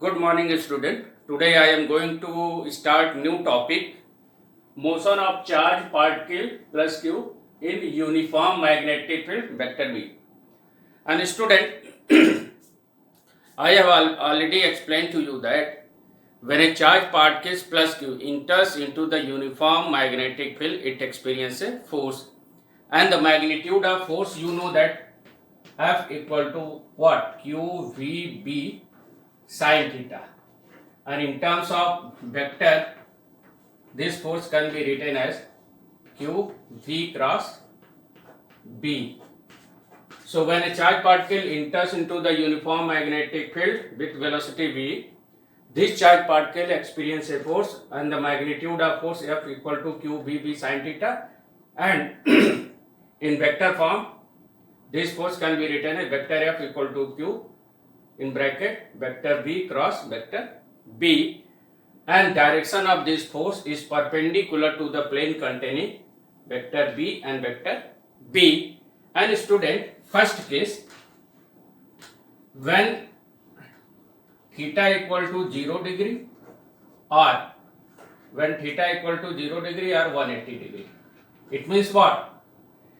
Good morning, student. Today I am going to start new topic: motion of charge particle plus Q in uniform magnetic field vector B. And student, I have already explained to you that when a charge particle plus Q enters into the uniform magnetic field, it experiences a force, and the magnitude of force you know that F equal to what? QVB sin theta. And in terms of vector, this force can be written as Q V cross B. So when a charge particle enters into the uniform magnetic field with velocity V, this charge particle experiences a force, and the magnitude of force F equal to Q V B sin theta, and in vector form this force can be written as vector F equal to Q in bracket vector V cross vector B, and direction of this force is perpendicular to the plane containing vector B and vector B. And student, first case, when theta equal to 0 degree or when theta equal to 0 degree or 180 degree, it means what?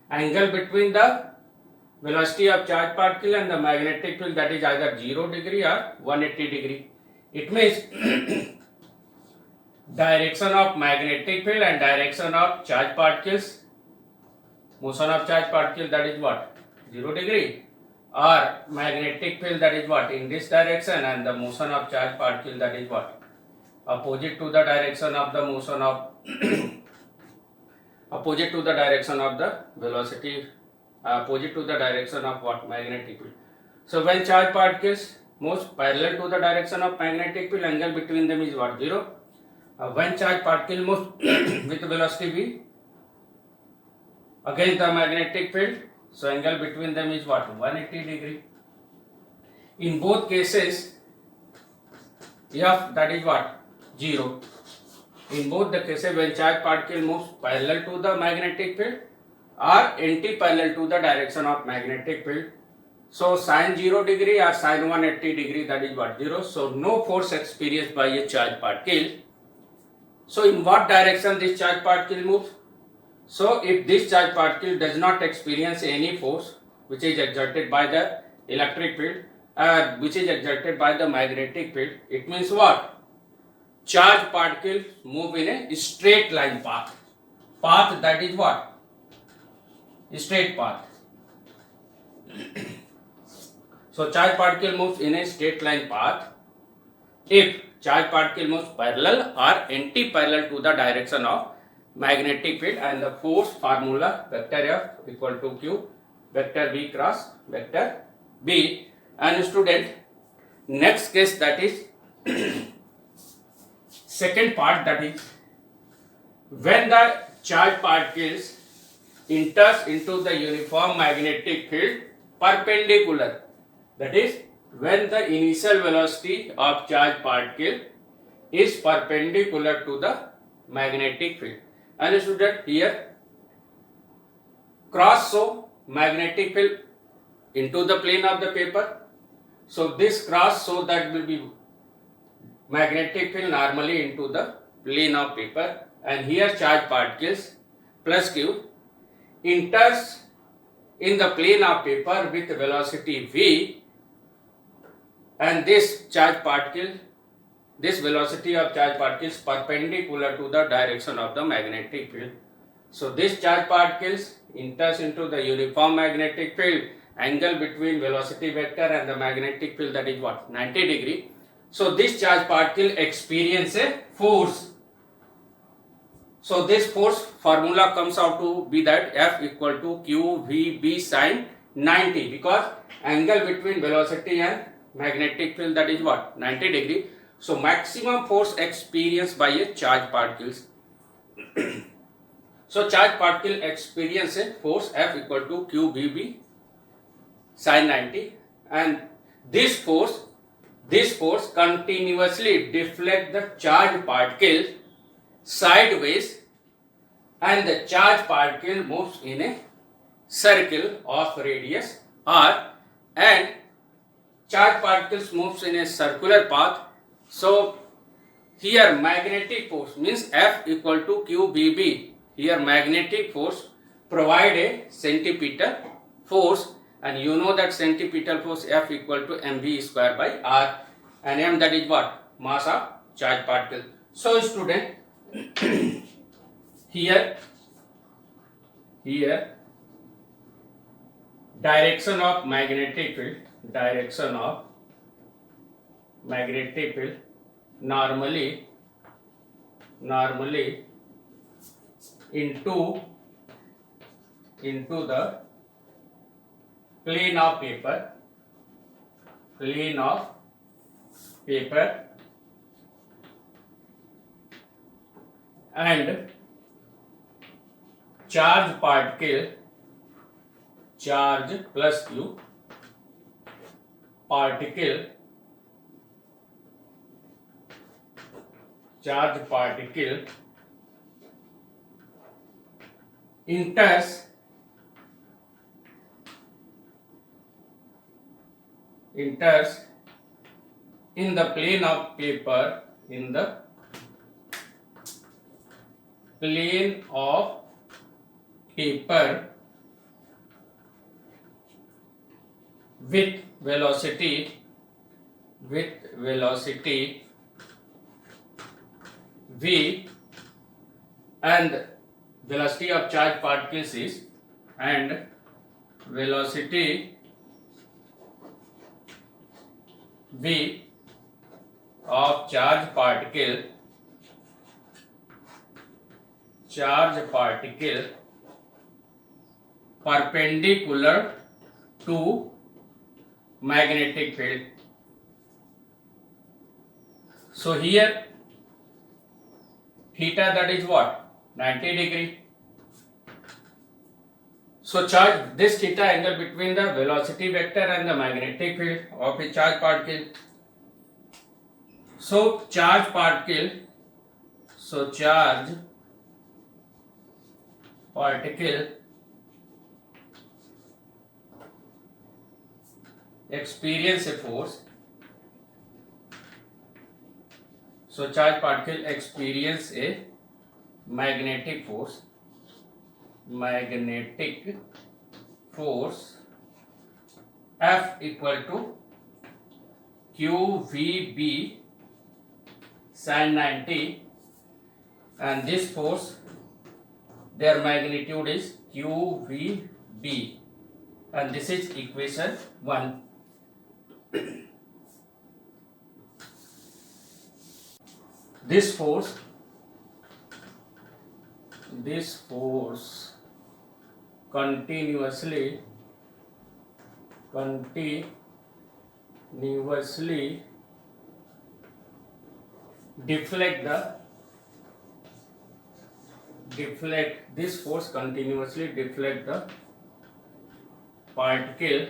Angle between the velocity of charge particle and the magnetic field, that is either 0 degree or 180 degree. It means direction of magnetic field and direction of charge particles, motion of charge particle, that is what? 0 degree, or magnetic field, that is what? In this direction, and the motion of charge particle, that is what? Opposite to the direction of the motion of opposite to the direction of the velocity, opposite to the direction of what? Magnetic field. So when charge particles moves parallel to the direction of magnetic field, angle between them is what? 0. When charge particle moves with velocity v against the magnetic field, so angle between them is what? 180 degree. In both cases, F, that is what? 0. In both the cases, when charge particle moves parallel to the magnetic field or anti-parallel to the direction of magnetic field, so sin 0 degree or sin 180 degree, that is what? 0. So no force experienced by a charge particle. So in what direction this charge particle moves? So if this charge particle does not experience any force which is exerted by the electric field, which is exerted by the magnetic field, it means what? Charge particles move in a straight line path. Path, that is what? Straight path. So charge particle moves in a straight line path if charge particle moves parallel or anti-parallel to the direction of magnetic field, and the force formula vector F equal to Q vector V cross vector B. And student, next case, that is second part, that is when the charge particles enters into the uniform magnetic field perpendicular, that is when the initial velocity of charge particle is perpendicular to the magnetic field. And student, here cross show magnetic field into the plane of the paper. So this cross show that will be magnetic field normally into the plane of paper, and here charge particles plus Q enters in the plane of paper with velocity v, and this charge particle, this velocity of charge particles perpendicular to the direction of the magnetic field. So this charge particles enters into the uniform magnetic field, angle between velocity vector and the magnetic field, that is what? 90 degree. So this charge particle experience a force. So this force formula comes out to be that F equal to QVB sin 90, because angle between velocity and magnetic field, that is what? 90 degree. So maximum force experienced by a charge particles. So charge particle experience a force F equal to QVB sin 90, and this force continuously deflect the charge particle sideways, and the charge particle moves in a circle of radius r, and charge particles moves in a circular path So here magnetic force means F equal to QBB. Here magnetic force provide a centripetal force, and you know that centripetal force F equal to mv square by r, and m that is what? Mass of charged particle. So student, here direction of magnetic field normally into the plane of paper and charge plus q charge particle enters in the plane of paper with velocity v, and velocity of charged particles is velocity v of charged particle perpendicular to magnetic field. So here theta that is what? 90 degree. So charge this theta angle between the velocity vector and the magnetic field of a charged particle. So charge particle experience a force. So charged particle experience a magnetic force F equal to QVB sin 90, and this force, their magnitude is QVB, and this is equation 1. This force continuously deflect the particle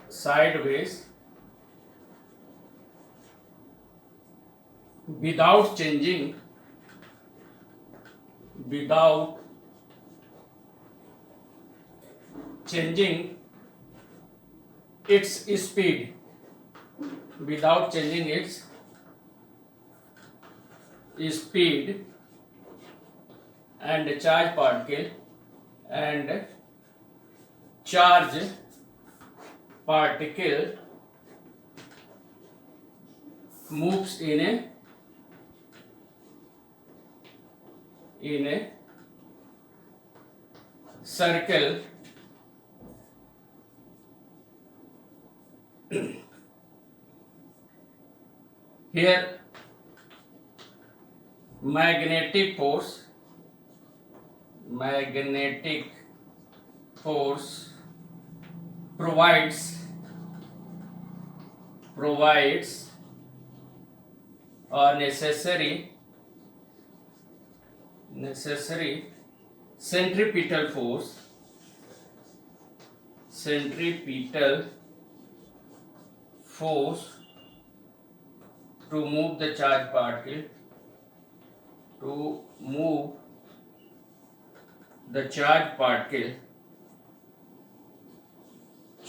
sideways without changing its speed, and charge particle moves in a circle here. Magnetic force provides a necessary centripetal force to move the charged particle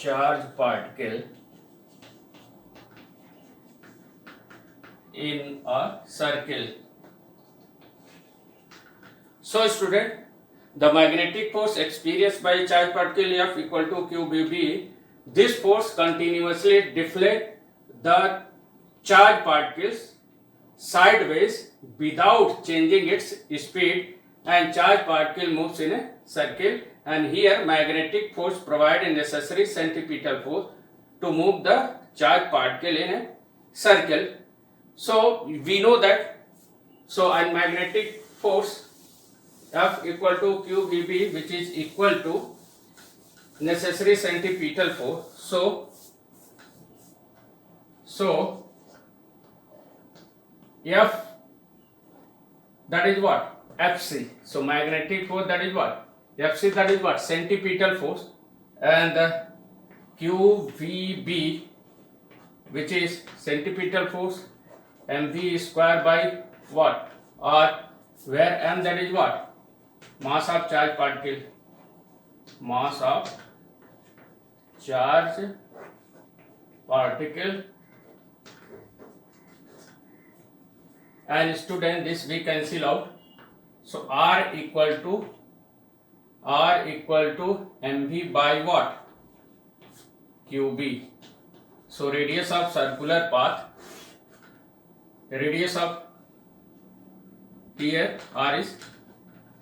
charge particle in a circle. So student, the magnetic force experienced by a charged particle F equal to QBB. This force continuously deflects the charged particles sideways without changing its speed, and charged particle moves in a circle, and here magnetic force provides a necessary centripetal force to move the charged particle in a circle. So we know that, so and magnetic force F equal to QBB, which is equal to necessary centripetal force. So F, that is what? Fc. So magnetic force, that is what? Fc, that is what? Centripetal force. And QVB, which is centripetal force, mv square by what? R, where m, that is what? Mass of charged particle. Mass of charged particle. And student, this we cancel out. So R equal to mv by what? QB. So radius of circular path, radius of here R is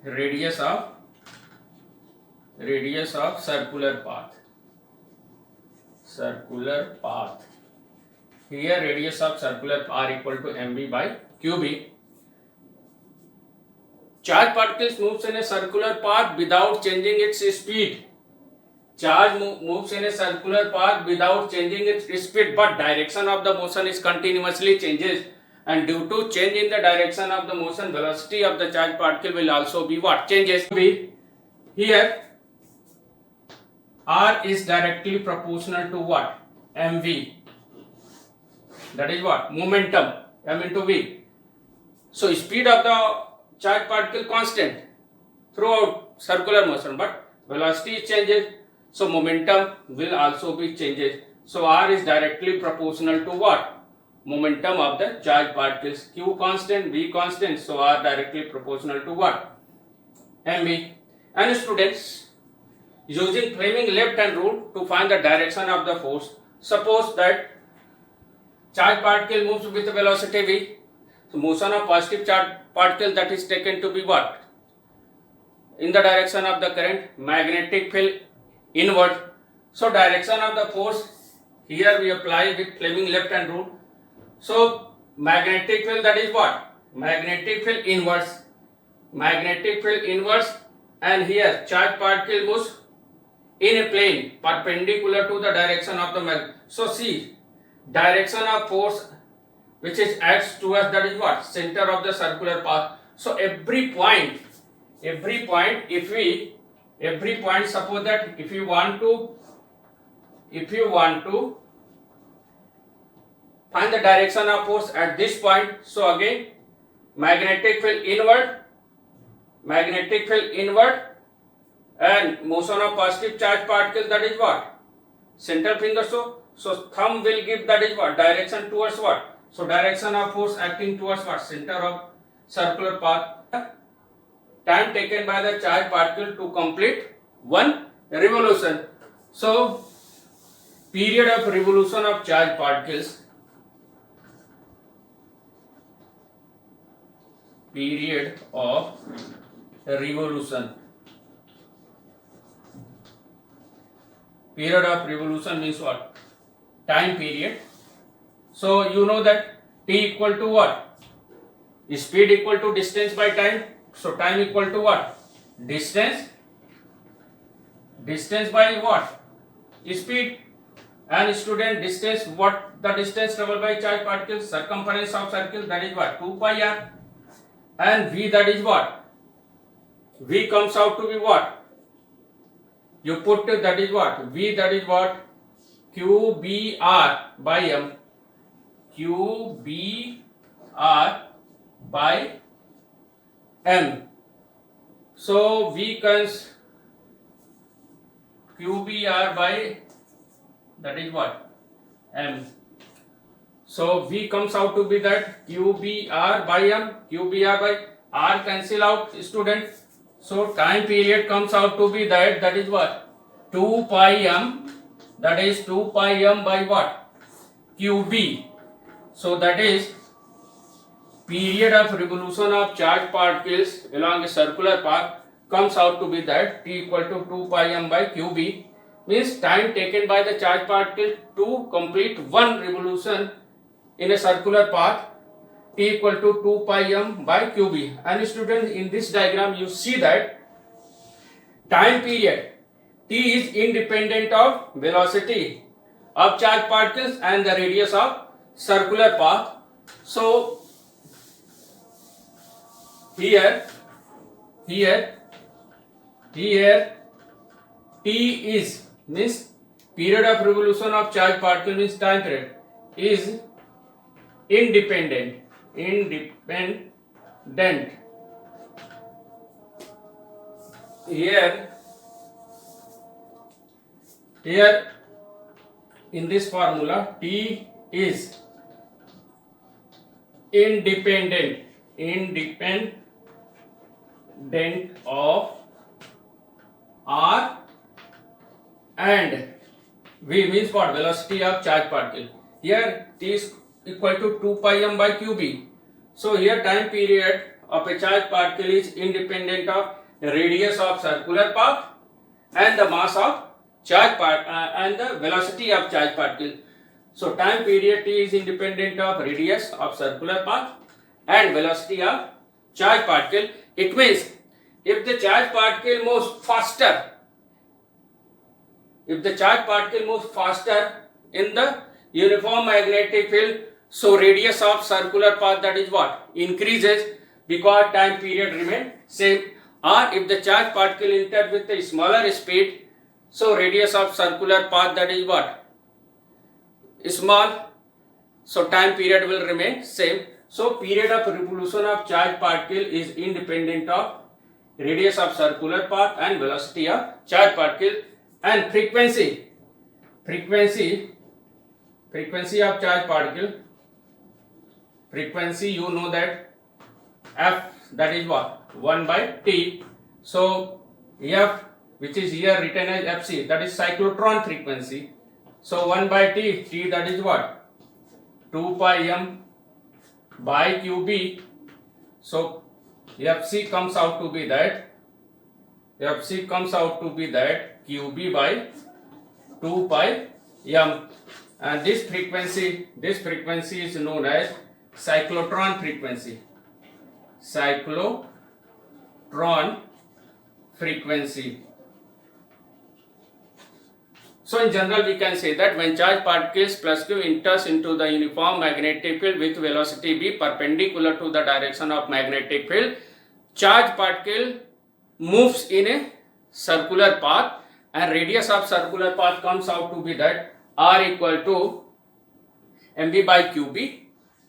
radius of circular path. Here radius of circular R equal to mv by QB. Charge particles moves in a circular path without changing its speed. Charge moves in a circular path without changing its speed, but direction of the motion is continuously changes, and due to change in the direction of the motion, velocity of the charged particle will also be what? Changes. Here R is directly proportional to what? mv. That is what? Momentum, m into v. So speed of the charged particle constant throughout circular motion, but velocity changes, so momentum will also be changes. So R is directly proportional to what? Momentum of the charged particles. Q constant, V constant, so R directly proportional to what? mv. And students, using Fleming left hand rule to find the direction of the force, suppose that charged particle moves with velocity v. So motion of positive charged particle, that is taken to be what? In the direction of the current, magnetic field inward. So direction of the force, here we apply with Fleming left hand rule. So magnetic field, that is what? Magnetic field inverse. And here charged particle moves in a plane perpendicular to the direction of the magnet. So see, direction of force which is acts towards, that is what? Center of the circular path. So every point, suppose that if you want to find the direction of force at this point, so again magnetic field inward, and motion of positive charged particle, that is what? Center finger. So thumb will give, that is what? Direction towards what? So direction of force acting towards what? Center of circular path. Time taken by the charged particle to complete one revolution. So period of revolution of charged particles. Period of revolution. Period of revolution means what? Time period. So you know that t equal to what? Speed equal to distance by time. So time equal to what? Distance by what? Speed. And student, distance, what the distance traveled by charged particles? Circumference of circle, that is what? 2 pi r. And v, that is what? V comes out to be what? You put, that is what? V, that is what? QBR by m. QBR by m. So V comes QBR by that is what, m. So V comes out to be that QBR by m, QBR by R cancel out, student. So time period comes out to be that is what, 2 pi m, that is 2 pi m by what, QB. So that is period of revolution of charged particles along a circular path comes out to be that T equal to 2 pi m by QB, means time taken by the charged particle to complete one revolution in a circular path, T equal to 2 pi m by QB. And students, in this diagram you see that time period T is independent of velocity of charged particles and the radius of circular path. So here T is means period of revolution of charged particle, means time period is independent. Here in this formula T is independent of R and V, means what, velocity of charged particle. Here T is equal to 2 pi m by QB. So here time period of a charged particle is independent of radius of circular path and the mass of charged and the velocity of charged particle. So time period T is independent of radius of circular path and velocity of charged particle. It means if the charged particle moves faster, in the uniform magnetic field, so radius of circular path, that is what, increases, because time period remains same. Or if the charged particle enters with a smaller speed, so radius of circular path, that is what, small, so time period will remain same. So period of revolution of charged particle is independent of radius of circular path and velocity of charged particle. And frequency of charged particle, frequency you know that F, that is what, 1 by T. So F, which is here written as Fc, that is cyclotron frequency. So 1 by T, that is what, 2 pi m by QB. So Fc comes out to be that QB by 2 pi m, and this frequency is known as cyclotron frequency. So in general we can say that when charged particles plus Q enters into the uniform magnetic field with velocity v perpendicular to the direction of magnetic field, charged particle moves in a circular path and radius of circular path comes out to be that R equal to mv by qb,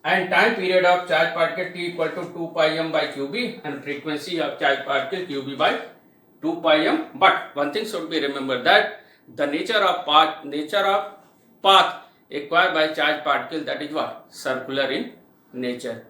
and time period of charged particle T equal to 2 pi m by qb, and frequency of charged particle qb by 2 pi m. But one thing should be remembered, that the nature of path acquired by charged particle, that is what, circular in nature.